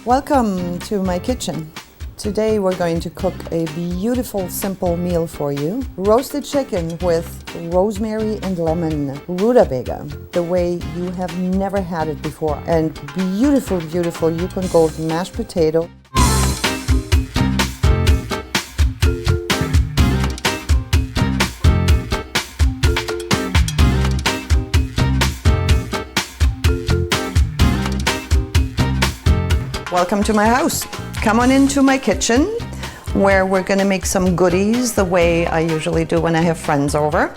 Welcome to my kitchen. Today we're going to cook a beautiful, simple meal for you. Roasted chicken with rosemary and lemon, rutabaga, the way you have never had it before. And beautiful, beautiful, you can go with mashed potato. Welcome to my house. Come on into my kitchen where we're gonna make some goodies the way I usually do when I have friends over.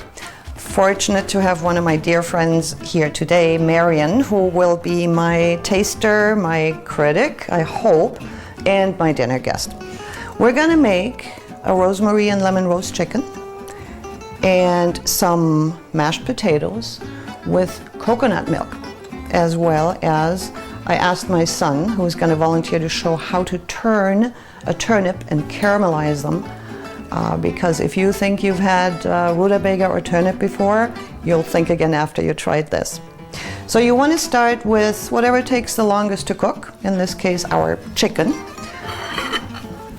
Fortunate to have one of my dear friends here today, Marion, who will be my taster, my critic, I hope, and my dinner guest. We're gonna make a rosemary and lemon roast chicken and some mashed potatoes with coconut milk, as well as I asked my son, who's going to volunteer, to show how to turn a turnip and caramelize them. Because if you think you've had rutabaga or turnip before, you'll think again after you tried this. So you want to start with whatever takes the longest to cook, in this case our chicken.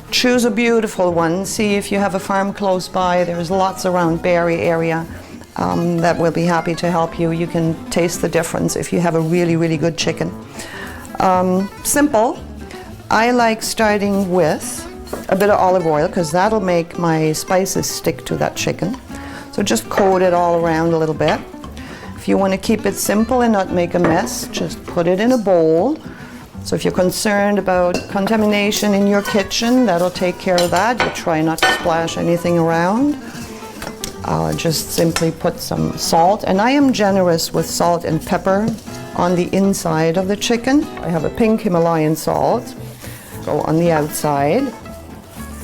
Choose a beautiful one. See if you have a farm close by. There's lots around Barrie area that will be happy to help you. You can taste the difference if you have a really, really good chicken. Simple. I like starting with a bit of olive oil because that'll make my spices stick to that chicken. So just coat it all around a little bit. If you want to keep it simple and not make a mess, just put it in a bowl. So if you're concerned about contamination in your kitchen, that'll take care of that. You try not to splash anything around. Just simply put some salt, and I am generous with salt and pepper on the inside of the chicken. I have a pink Himalayan salt, go on the outside,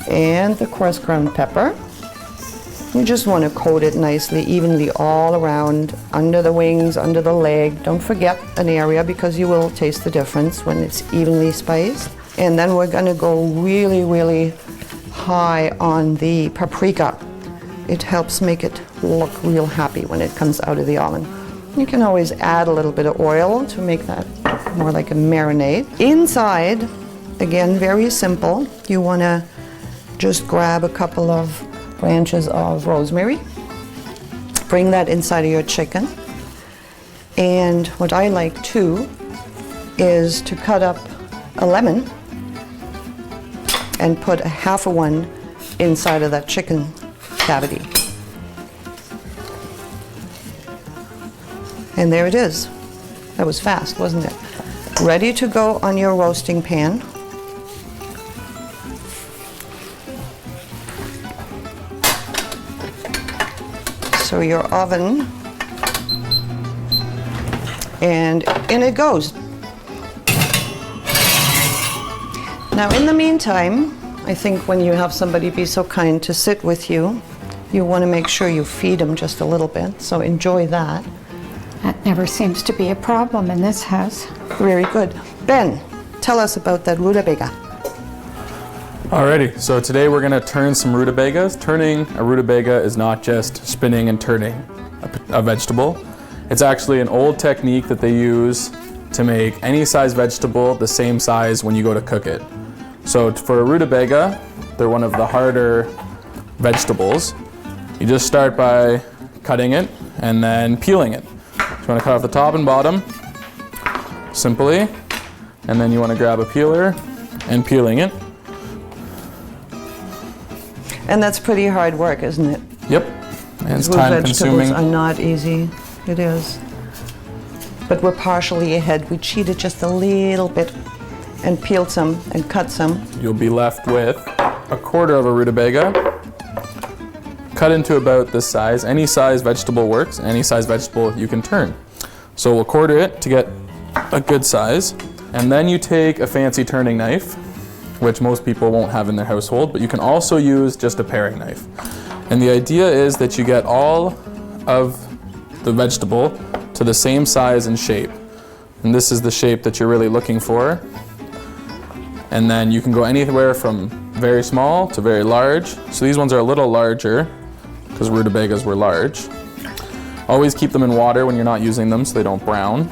and the coarse ground pepper. You just want to coat it nicely, evenly all around, under the wings, under the leg. Don't forget an area because you will taste the difference when it's evenly spiced. And then we're going to go really, really high on the paprika. It helps make it look real happy when it comes out of the oven. You can always add a little bit of oil to make that more like a marinade. Inside, again, very simple. You want to just grab a couple of branches of rosemary, bring that inside of your chicken. And what I like too is to cut up a lemon and put a half of one inside of that chicken cavity. And there it is. That was fast, wasn't it? Ready to go on your roasting pan. So your oven, and in it goes. Now in the meantime, I think when you have somebody be so kind to sit with you, you want to make sure you feed them just a little bit, so enjoy that. That never seems to be a problem in this house. Very good. Ben, tell us about that rutabaga. Alrighty, so today we're going to turn some rutabagas. Turning a rutabaga is not just spinning and turning a vegetable. It's actually an old technique that they use to make any size vegetable the same size when you go to cook it. So for a rutabaga, they're one of the harder vegetables. You just start by cutting it and then peeling it. So you want to cut off the top and bottom, simply, and then you want to grab a peeler and peeling it. And that's pretty hard work, isn't it? Yep, and it's time consuming. Vegetables are not easy, it is. But we're partially ahead. We cheated just a little bit and peeled some and cut some. You'll be left with a quarter of a rutabaga, cut into about this size. Any size vegetable works, any size vegetable you can turn. So we'll quarter it to get a good size, and then you take a fancy turning knife, which most people won't have in their household, but you can also use just a paring knife. And the idea is that you get all of the vegetable to the same size and shape. And this is the shape that you're really looking for. And then you can go anywhere from very small to very large. So these ones are a little larger because rutabagas were large. Always keep them in water when you're not using them so they don't brown.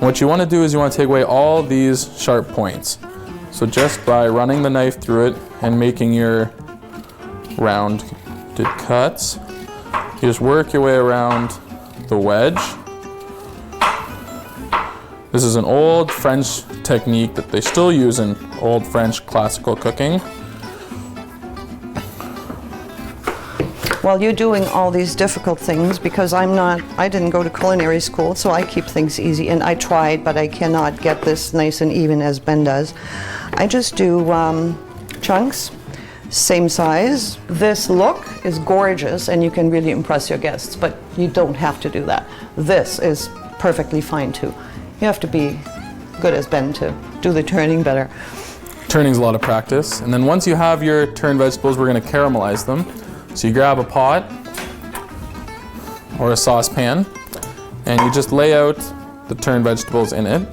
And what you want to do is you want to take away all these sharp points. So just by running the knife through it and making your rounded cuts, you just work your way around the wedge. This is an old French technique that they still use in old French classical cooking. While you're doing all these difficult things, because I didn't go to culinary school, so I keep things easy, and I tried, but I cannot get this nice and even as Ben does. I just do chunks, same size. This look is gorgeous, and you can really impress your guests, but you don't have to do that. This is perfectly fine too. You have to be good as Ben to do the turning better. Turning's a lot of practice. And then once you have your turned vegetables, we're gonna caramelize them. So you grab a pot or a saucepan and you just lay out the turned vegetables in it.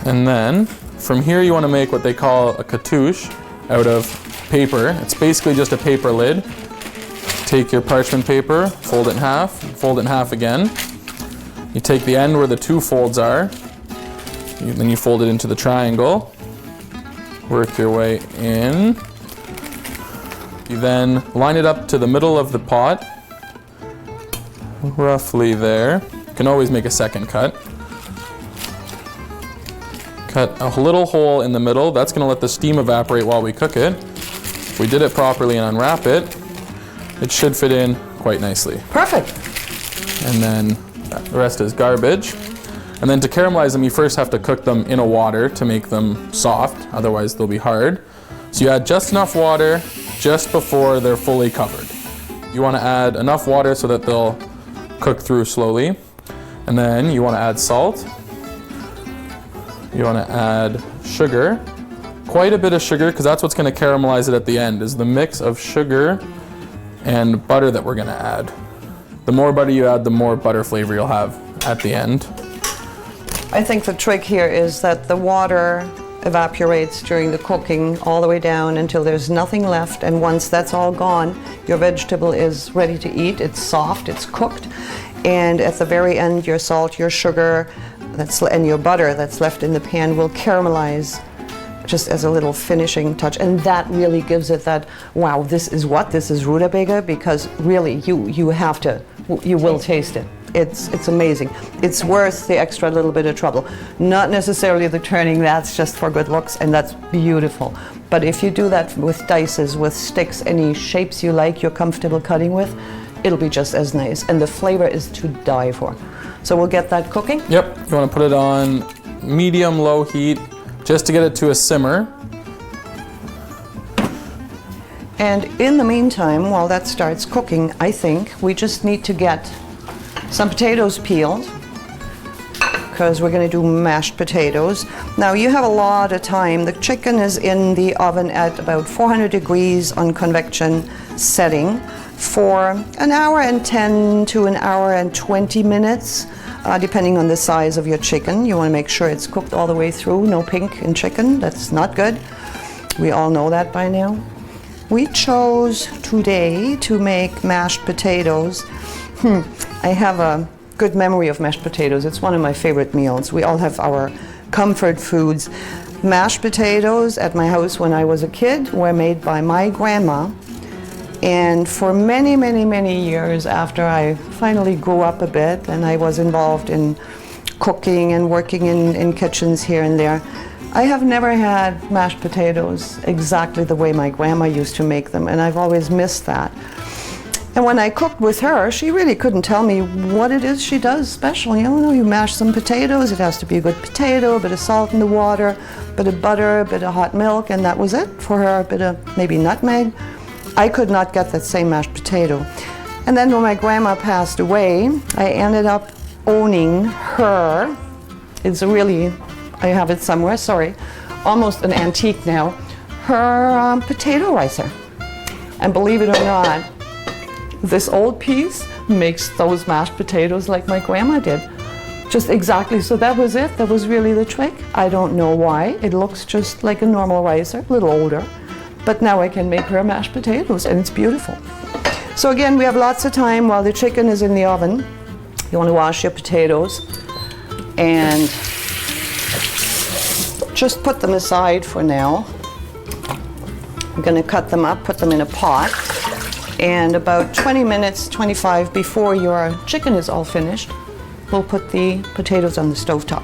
And then from here you want to make what they call a cartouche out of paper. It's basically just a paper lid. Take your parchment paper, fold it in half again. You take the end where the two folds are, then you fold it into the triangle. Work your way in. You then line it up to the middle of the pot, roughly there. You can always make a second cut. Cut a little hole in the middle. That's going to let the steam evaporate while we cook it. If we did it properly and unwrap it, it should fit in quite nicely. Perfect. And then the rest is garbage. And then to caramelize them, you first have to cook them in a water to make them soft, otherwise they'll be hard. So you add just enough water just before they're fully covered. You want to add enough water so that they'll cook through slowly. And then you want to add salt. You want to add sugar. Quite a bit of sugar, because that's what's going to caramelize it at the end, is the mix of sugar and butter that we're going to add. The more butter you add, the more butter flavor you'll have at the end. I think the trick here is that the water evaporates during the cooking all the way down until there's nothing left, and once that's all gone, your vegetable is ready to eat. It's soft, it's cooked, and at the very end your salt, your sugar, and your butter that's left in the pan will caramelize just as a little finishing touch, and that really gives it that, wow, this is rutabaga, because really you will taste it. It's amazing. It's worth the extra little bit of trouble. Not necessarily the turning, that's just for good looks, and that's beautiful. But if you do that with dices, with sticks, any shapes you like, you're comfortable cutting with, it'll be just as nice. And the flavor is to die for. So we'll get that cooking. Yep, you want to put it on medium-low heat just to get it to a simmer. And in the meantime, while that starts cooking, I think we just need to get some potatoes peeled, because we're going to do mashed potatoes. Now you have a lot of time. The chicken is in the oven at about 400 degrees on convection setting for an hour and 10 to an hour and 20 minutes, depending on the size of your chicken. You want to make sure it's cooked all the way through. No pink in chicken, that's not good. We all know that by now. We chose today to make mashed potatoes. I have a good memory of mashed potatoes. It's one of my favorite meals. We all have our comfort foods. Mashed potatoes at my house when I was a kid were made by my grandma. And for many, many, many years after I finally grew up a bit and I was involved in cooking and working in kitchens here and there, I have never had mashed potatoes exactly the way my grandma used to make them, and I've always missed that. And when I cooked with her, she really couldn't tell me what it is she does special. You mash some potatoes, it has to be a good potato, a bit of salt in the water, a bit of butter, a bit of hot milk, and that was it for her, a bit of maybe nutmeg. I could not get that same mashed potato. And then when my grandma passed away, I ended up owning her. It's really, I have it somewhere, sorry, almost an antique now, her potato ricer. And believe it or not, this old piece makes those mashed potatoes like my grandma did. Just exactly, so that was it. That was really the trick. I don't know why. It looks just like a normal ricer, a little older. But now I can make her mashed potatoes, and it's beautiful. So again, we have lots of time while the chicken is in the oven. You want to wash your potatoes and just put them aside for now. I'm going to cut them up, put them in a pot, and about 20 minutes, 25 before your chicken is all finished, we'll put the potatoes on the stovetop.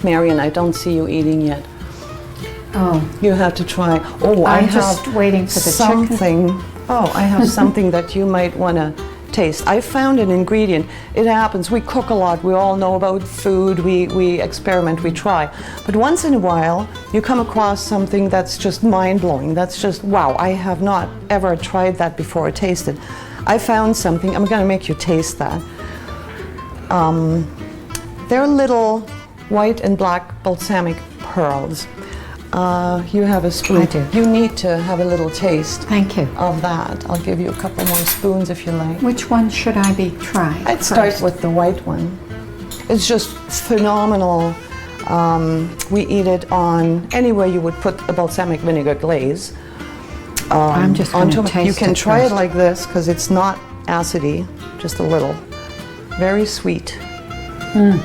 Marion, I don't see you eating yet. Oh, You have to try. Oh, I I'm have just waiting for the chicken. something. Oh, I have something that you might want to taste. I found an ingredient. It happens. We cook a lot. We all know about food. We experiment. We try. But once in a while, you come across something that's just mind-blowing. That's just, wow, I have not ever tried that before or tasted. I found something. I'm going to make you taste that. They're little white and black balsamic pearls. You have a spoon. I do. You need to have a little taste thank you. of that. I'll give you a couple more spoons if you like. Which one should I be trying? I'd start first? with the white one. It's just phenomenal. We eat it on anywhere you would put a balsamic vinegar glaze. I'm just going to taste You can it try first. it like this because it's not acidy, just a little. Very sweet.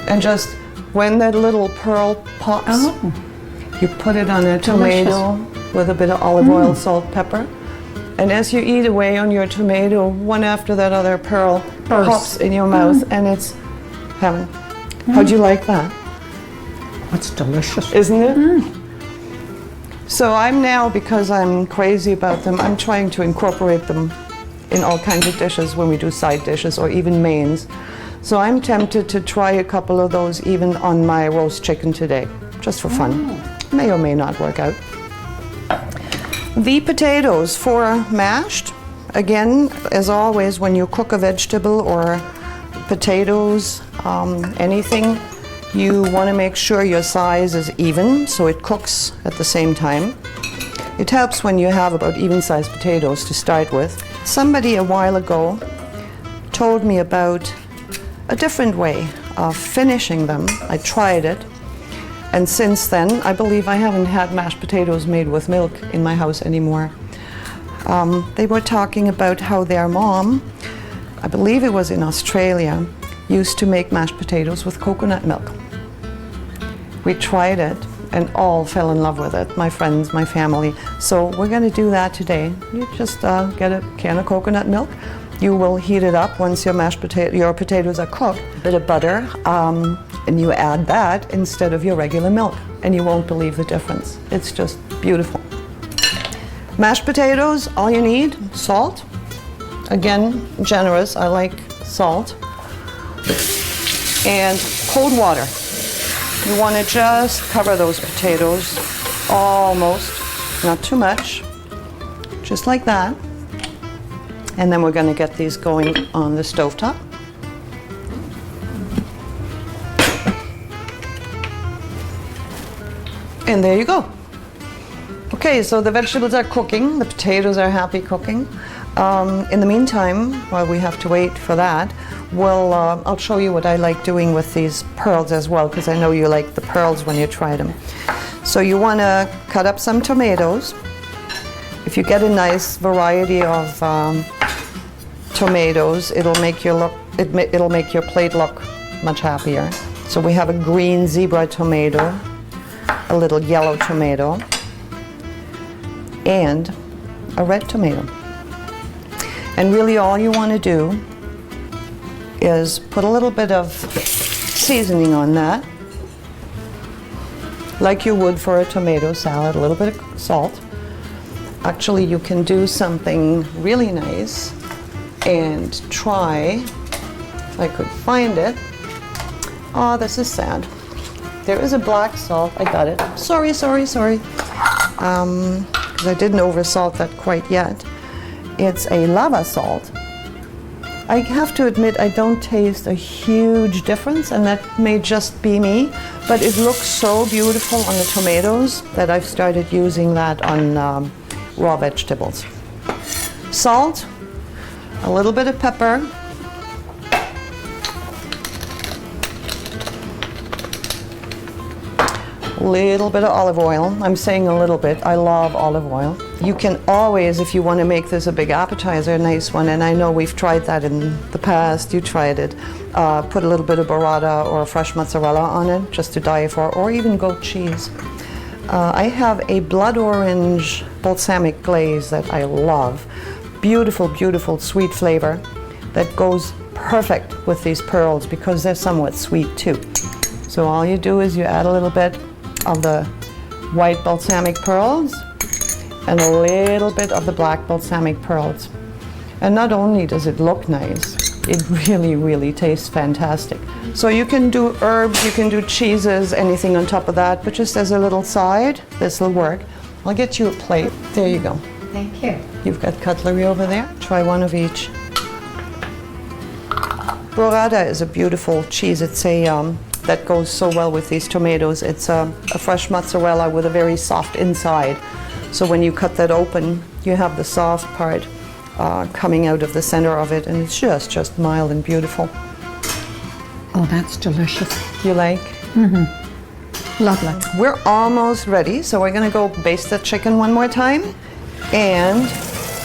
And just when that little pearl pops, Oh, you put it on a tomato with a bit of olive oil, salt, pepper. And as you eat away on your tomato, one after that other pearl pops in your mouth, and it's heaven. How'd you like that? that's delicious. Isn't it? So I'm now, because I'm crazy about them, I'm trying to incorporate them in all kinds of dishes when we do side dishes or even mains. So I'm tempted to try a couple of those even on my roast chicken today, just for fun. May or may not work out. The potatoes for mashed, again, as always, when you cook a vegetable or potatoes, anything, you want to make sure your size is even so it cooks at the same time. It helps when you have about even-sized potatoes to start with. Somebody a while ago told me about a different way of finishing them. I tried it, and since then I believe I haven't had mashed potatoes made with milk in my house anymore. They were talking about how their mom, I believe it was in Australia, used to make mashed potatoes with coconut milk. We tried it and all fell in love with it, my friends, my family. So we're going to do that today. You just get a can of coconut milk. You will heat it up once your your potatoes are cooked. A bit of butter, and you add that instead of your regular milk, and you won't believe the difference. It's just beautiful. Mashed potatoes, all you need, salt. Again, generous, I like salt. And cold water. You want to just cover those potatoes, almost, not too much, just like that. And then we're going to get these going on the stovetop. And there you go. Okay, so the vegetables are cooking, the potatoes are happy cooking. In the meantime, while we have to wait for that, I'll show you what I like doing with these pearls as well, because I know you like the pearls when you try them. So you want to cut up some tomatoes. If you get a nice variety of tomatoes, it'll make your plate look much happier. So we have a green zebra tomato, a little yellow tomato, and a red tomato. And really all you want to do is put a little bit of seasoning on that, like you would for a tomato salad, a little bit of salt. Actually, you can do something really nice and try, if I could find it. Oh, this is sad. There is a black salt, I got it. Sorry. Because I didn't oversalt that quite yet. It's a lava salt. I have to admit I don't taste a huge difference, and that may just be me, but it looks so beautiful on the tomatoes that I've started using that on raw vegetables. Salt, a little bit of pepper, a little bit of olive oil. I'm saying a little bit, I love olive oil. You can always, if you want to make this a big appetizer, a nice one, and I know we've tried that in the past, you tried it, put a little bit of burrata or fresh mozzarella on it just to die for, or even goat cheese. I have a blood orange balsamic glaze that I love. Beautiful, beautiful sweet flavor that goes perfect with these pearls because they're somewhat sweet too. So all you do is you add a little bit of the white balsamic pearls and a little bit of the black balsamic pearls. And not only does it look nice, it really, really tastes fantastic. So you can do herbs, you can do cheeses, anything on top of that, but just as a little side, this will work. I'll get you a plate. There you go. Thank you. You've got cutlery over there. Try one of each. Burrata is a beautiful cheese. It's a that goes so well with these tomatoes. It's a fresh mozzarella with a very soft inside. So when you cut that open, you have the soft part coming out of the center of it, and it's just mild and beautiful. Oh, that's delicious. You like? Lovely. We're almost ready, so we're gonna go baste the chicken one more time. And,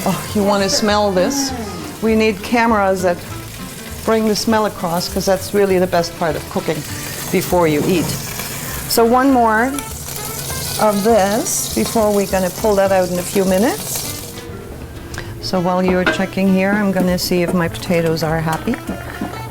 oh, you wanna smell this? We need cameras that bring the smell across, because that's really the best part of cooking before you eat. So one more of this before we're gonna pull that out in a few minutes. So while you're checking here, I'm gonna see if my potatoes are happy.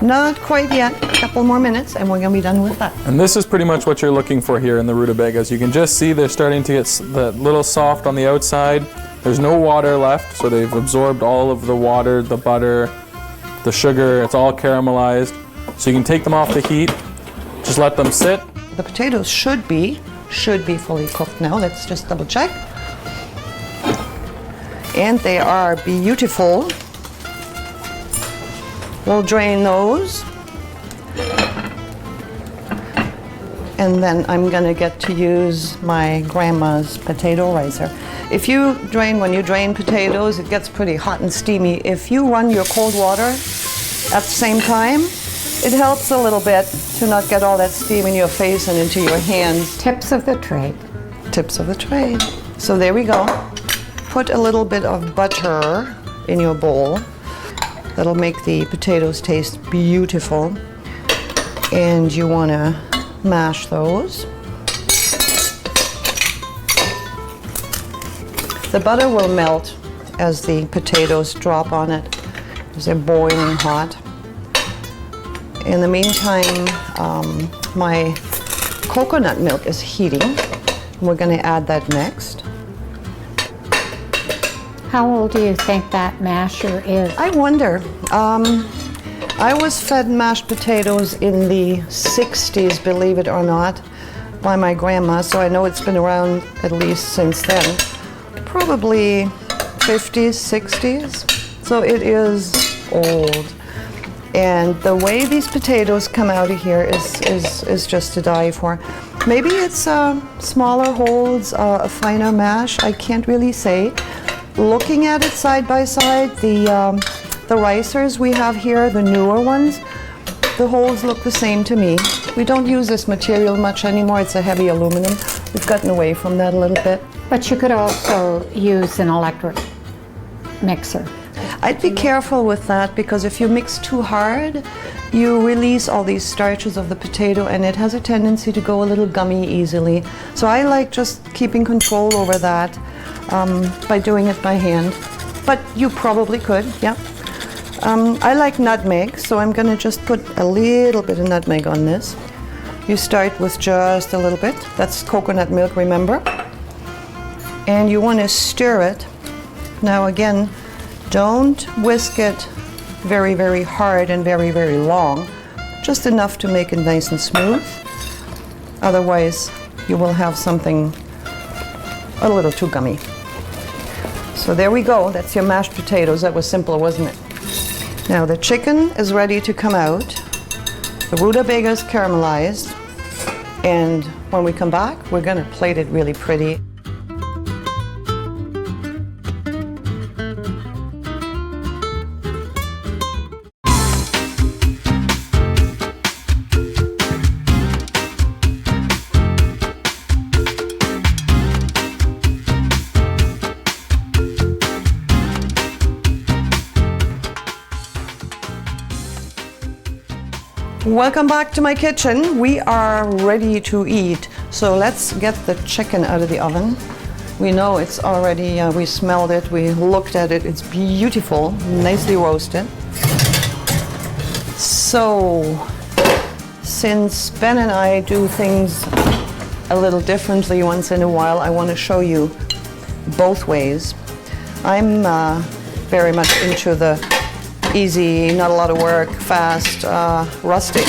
Not quite yet, a couple more minutes and we're gonna be done with that. And this is pretty much what you're looking for here in the rutabagas. You can just see they're starting to get the little soft on the outside. There's no water left, so they've absorbed all of the water, the butter, the sugar. It's all caramelized. So you can take them off the heat, just let them sit. The potatoes should be fully cooked now. Let's just double check. And they are beautiful. We'll drain those. And then I'm gonna get to use my grandma's potato ricer. If you drain, when you drain potatoes, it gets pretty hot and steamy. If you run your cold water at the same time, it helps a little bit to not get all that steam in your face and into your hands. Tips of the trade. Tips of the trade. So there we go. Put a little bit of butter in your bowl. That'll make the potatoes taste beautiful. And you want to mash those. The butter will melt as the potatoes drop on it because they're boiling hot. In the meantime, my coconut milk is heating. We're going to add that next. How old do you think that masher is? I wonder. I was fed mashed potatoes in the 60s, believe it or not, by my grandma, so I know it's been around at least since then. Probably 50s, 60s. So it is old. And the way these potatoes come out of here is just to die for. Maybe it's smaller holds, a finer mash, I can't really say. Looking at it side by side, the ricers we have here, the newer ones, the holes look the same to me. We don't use this material much anymore. It's a heavy aluminum. We've gotten away from that a little bit. But you could also use an electric mixer. I'd be careful with that because if you mix too hard, you release all these starches of the potato and it has a tendency to go a little gummy easily. So I like just keeping control over that by doing it by hand. But you probably could, yeah. I like nutmeg, so I'm gonna just put a little bit of nutmeg on this. You start with just a little bit. That's coconut milk, remember? And you want to stir it. Now again, don't whisk it very, very hard and very, very long. Just enough to make it nice and smooth. Otherwise, you will have something a little too gummy. So there we go. That's your mashed potatoes. That was simple, wasn't it? Now the chicken is ready to come out. The rutabaga is caramelized. And when we come back, we're going to plate it really pretty. Welcome back to my kitchen. We are ready to eat. So let's get the chicken out of the oven. We know it's already, we smelled it, we looked at it, it's beautiful, nicely roasted. So, since Ben and I do things a little differently once in a while, I want to show you both ways. I'm very much into the easy, not a lot of work, fast, rustic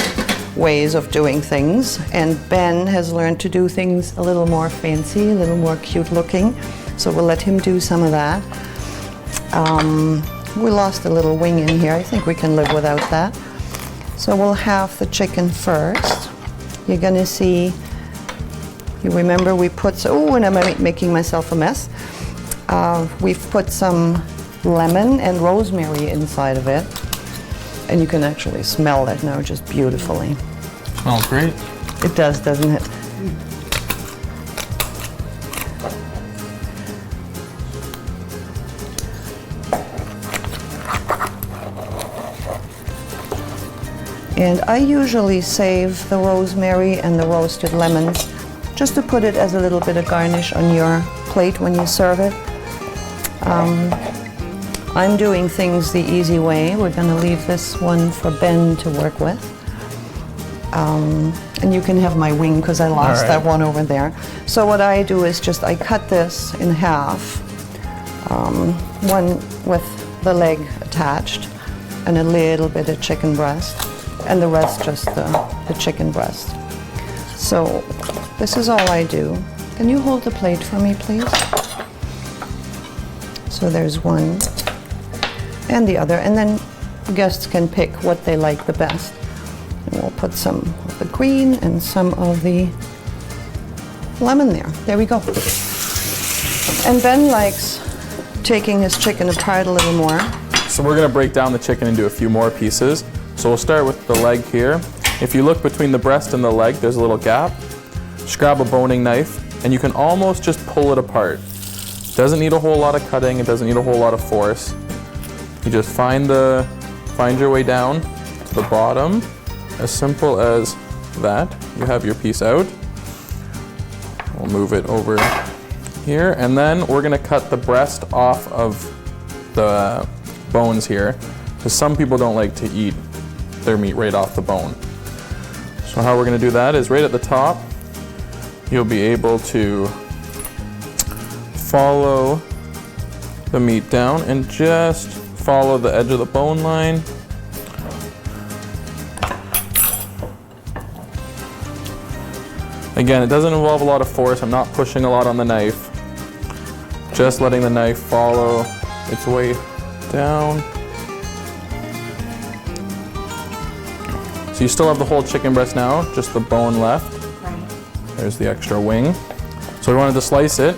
ways of doing things, and Ben has learned to do things a little more fancy, a little more cute looking, so we'll let him do some of that. We lost a little wing in here. I think we can live without that. So we'll have the chicken first. You're gonna see, you remember we put, oh, and I'm making myself a mess. We've put some lemon and rosemary inside of it. And you can actually smell it now just beautifully. Smells great. It does, doesn't it? And I usually save the rosemary and the roasted lemons just to put it as a little bit of garnish on your plate when you serve it. I'm doing things the easy way. We're going to leave this one for Ben to work with. And you can have my wing because I lost that one over there. So what I do is just I cut this in half, one with the leg attached and a little bit of chicken breast, and the rest just the chicken breast. So this is all I do. Can you hold the plate for me, please? So there's one. And the other, and then guests can pick what they like the best. And we'll put some of the green and some of the lemon there. There we go. And Ben likes taking his chicken apart a little more. So we're gonna break down the chicken into a few more pieces. So we'll start with the leg here. If you look between the breast and the leg, there's a little gap. Just grab a boning knife, and you can almost just pull it apart. Doesn't need a whole lot of cutting, it doesn't need a whole lot of force. You just find your way down to the bottom, as simple as that. You have your piece out. We'll move it over here, and then we're gonna cut the breast off of the bones here, because some people don't like to eat their meat right off the bone. So how we're gonna do that is right at the top, you'll be able to follow the meat down and just follow the edge of the bone line. Again, it doesn't involve a lot of force. I'm not pushing a lot on the knife. Just letting the knife follow its way down. So you still have the whole chicken breast now, just the bone left. There's the extra wing. So we wanted to slice it.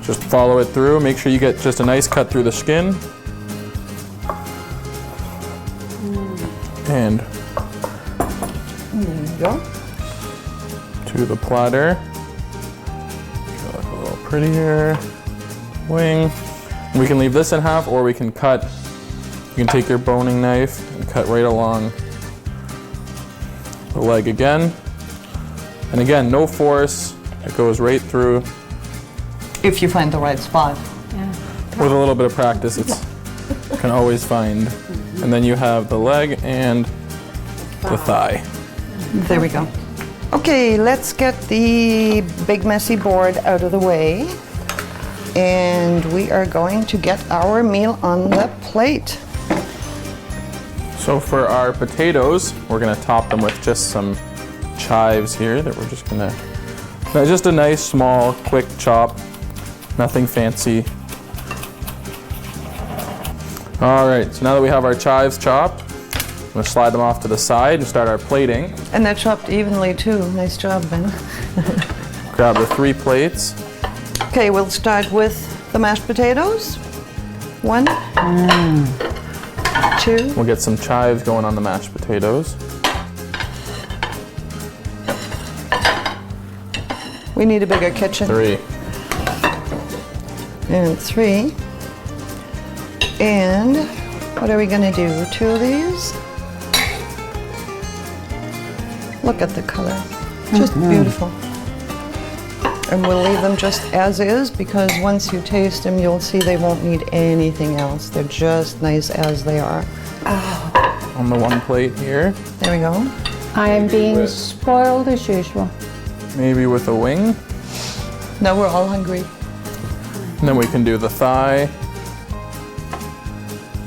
Just follow it through. Make sure you get just a nice cut through the skin. And there you go. To the platter. Look a little prettier. Wing. We can leave this in half, or we can cut. You can take your boning knife and cut right along the leg again. And again, no force. It goes right through. If you find the right spot. Yeah. With a little bit of practice, it's you can always find. And then you have the leg and the thigh. There we go. Okay, let's get the big messy board out of the way. And we are going to get our meal on the plate. So for our potatoes, we're gonna top them with just some chives here that we're just gonna, just a nice, small, quick chop. Nothing fancy. All right, so now that we have our chives chopped, I'm gonna slide them off to the side and start our plating. And they're chopped evenly too. Nice job, Ben. Grab the 3 plates. Okay, we'll start with the mashed potatoes. 1, 2. We'll get some chives going on the mashed potatoes. We need a bigger kitchen. 3. And 3. And what are we gonna do? 2 of these? Look at the color. Just beautiful. And we'll leave them just as is because once you taste them, you'll see they won't need anything else. They're just nice as they are. On the one plate here, There we go. I am being spoiled as usual. maybe with a wing. Now we're all hungry. And then we can do the thigh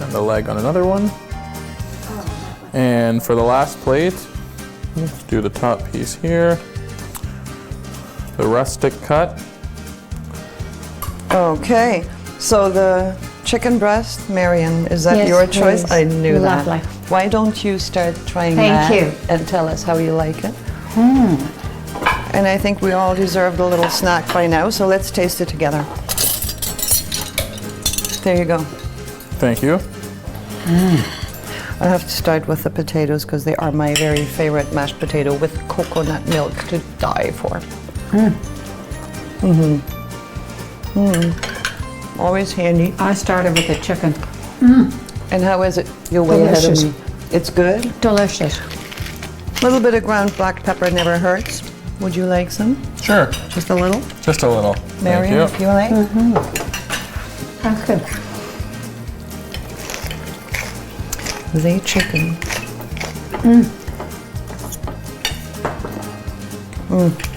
and the leg on another one. And for the last plate, let's do the top piece here. The rustic cut. Okay, so the chicken breast, Marion, is that Yes, your choice? please. I knew Lovely. that. Why don't you start trying Thank that you. and tell us how you like it? And I think we all deserved a little snack by now, so let's taste it together. There you go. Thank you. I have to start with the potatoes because they are my very favorite mashed potato with coconut milk to die for. Always handy. I started with the chicken. And how is it? You're way ahead of Delicious. me. It's good. Delicious. A little bit of ground black pepper never hurts. Would you like some? Sure, Just a little? just a little. Marion, Thank if you. you like? That's good. The chicken.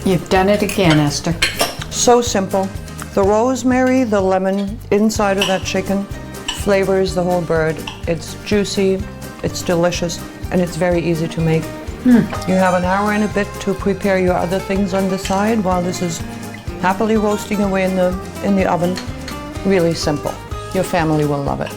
You've done it again, Esther. So simple. The rosemary, the lemon inside of that chicken flavors the whole bird. It's juicy, it's delicious, and it's very easy to make. You have an hour and a bit to prepare your other things on the side while this is happily roasting away in the oven. Really simple. Your family will love it.